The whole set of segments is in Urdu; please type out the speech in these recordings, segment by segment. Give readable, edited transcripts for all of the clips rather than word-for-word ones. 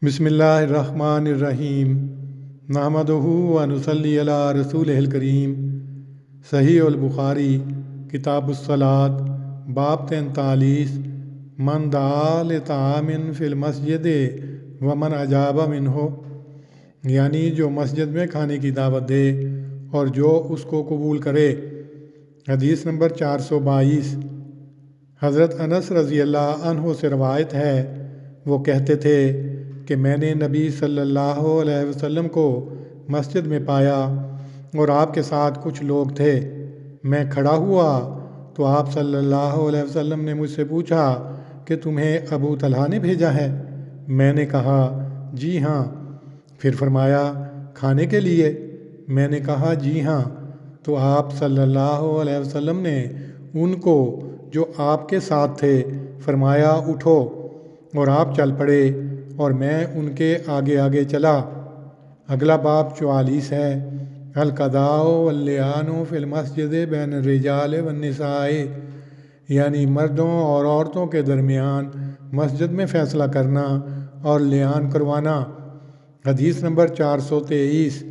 بسم اللہ الرحمن الرحیم نحمدہ و نصلی علی رسولہ الکریم۔ صحیح البخاری کتاب الصلاۃ باب 43 من دعا لطعام فی المسجد ومن اجاب منہ، یعنی جو مسجد میں کھانے کی دعوت دے اور جو اس کو قبول کرے۔ حدیث نمبر 422۔ حضرت انس رضی اللہ عنہ سے روایت ہے، وہ کہتے تھے کہ میں نے نبی صلی اللہ علیہ وسلم کو مسجد میں پایا اور آپ کے ساتھ کچھ لوگ تھے۔ میں کھڑا ہوا تو آپ صلی اللہ علیہ وسلم نے مجھ سے پوچھا کہ تمہیں ابو طلحہ نے بھیجا ہے؟ میں نے کہا جی ہاں۔ پھر فرمایا کھانے کے لیے؟ میں نے کہا جی ہاں۔ تو آپ صلی اللہ علیہ وسلم نے ان کو جو آپ کے ساتھ تھے فرمایا اٹھو، اور آپ چل پڑے اور میں ان کے آگے آگے چلا۔ اگلا باب 44 ہے، القضاء واللیان فی المسجد بین الرجال والنساء، یعنی مردوں اور عورتوں کے درمیان مسجد میں فیصلہ کرنا اور لیان کروانا۔ حدیث نمبر 423۔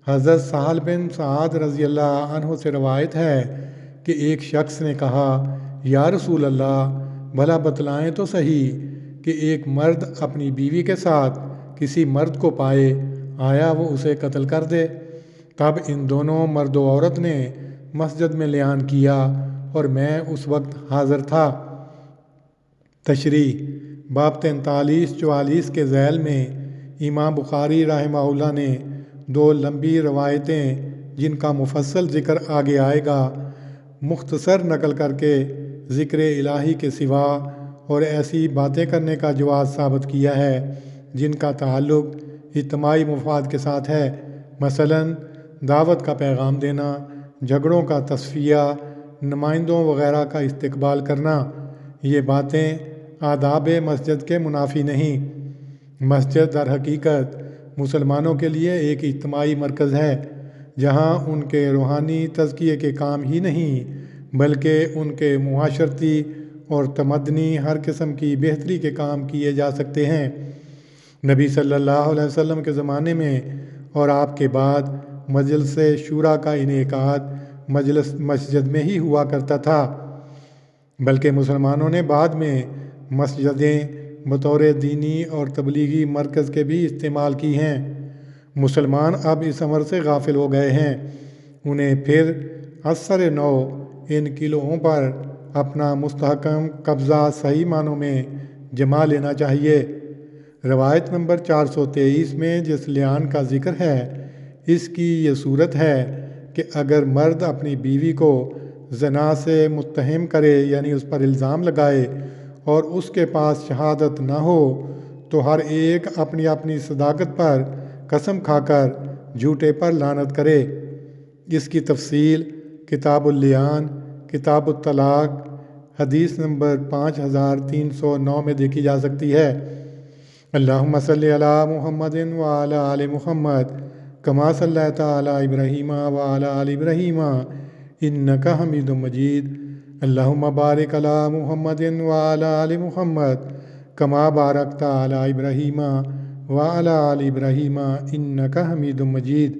حضرت سہل بن سعد رضی اللہ عنہ سے روایت ہے کہ ایک شخص نے کہا یا رسول اللہ، بھلا بتلائیں تو صحیح کہ ایک مرد اپنی بیوی کے ساتھ کسی مرد کو پائے، آیا وہ اسے قتل کر دے؟ تب ان دونوں مرد و عورت نے مسجد میں لیان کیا اور میں اس وقت حاضر تھا۔ تشریح باب 43-44 کے ذیل میں امام بخاری رحمہ اللہ نے دو لمبی روایتیں جن کا مفصل ذکر آگے آئے گا مختصر نقل کر کے ذکر الہی کے سوا اور ایسی باتیں کرنے کا جواز ثابت کیا ہے جن کا تعلق اجتماعی مفاد کے ساتھ ہے، مثلاً دعوت کا پیغام دینا، جھگڑوں کا تصفیہ، نمائندوں وغیرہ کا استقبال کرنا۔ یہ باتیں آداب مسجد کے منافی نہیں۔ مسجد در حقیقت مسلمانوں کے لیے ایک اجتماعی مرکز ہے جہاں ان کے روحانی تزکیے کے کام ہی نہیں بلکہ ان کے معاشرتی اور تمدنی ہر قسم کی بہتری کے کام کیے جا سکتے ہیں۔ نبی صلی اللہ علیہ وسلم کے زمانے میں اور آپ کے بعد مجلس شورا کا انعقاد مسجد میں ہی ہوا کرتا تھا، بلکہ مسلمانوں نے بعد میں مسجدیں بطور دینی اور تبلیغی مرکز کے بھی استعمال کی ہیں۔ مسلمان اب اس امر سے غافل ہو گئے ہیں، انہیں پھر اثر نو ان قلعوں پر اپنا مستحکم قبضہ صحیح معنوں میں جما لینا چاہیے۔ روایت نمبر 423 میں جس لیان کا ذکر ہے اس کی یہ صورت ہے کہ اگر مرد اپنی بیوی کو زنا سے متہم کرے، یعنی اس پر الزام لگائے اور اس کے پاس شہادت نہ ہو تو ہر ایک اپنی اپنی صداقت پر قسم کھا کر جھوٹے پر لعنت کرے۔ اس کی تفصیل کتاب اللیان، کتاب الطلاق، حدیث نمبر 5309 میں دیکھی جا سکتی ہے۔ اللہم صلی علی محمد وعلی آل محمد کما صلیت علی ابراہیم وعلی آل ابراہیم انک حمید مجید۔ اللہم بارک علی محمد وعلی آل محمد کما بارکت علی ابراہیم وعلی آل ابراہیم انک حمید مجید۔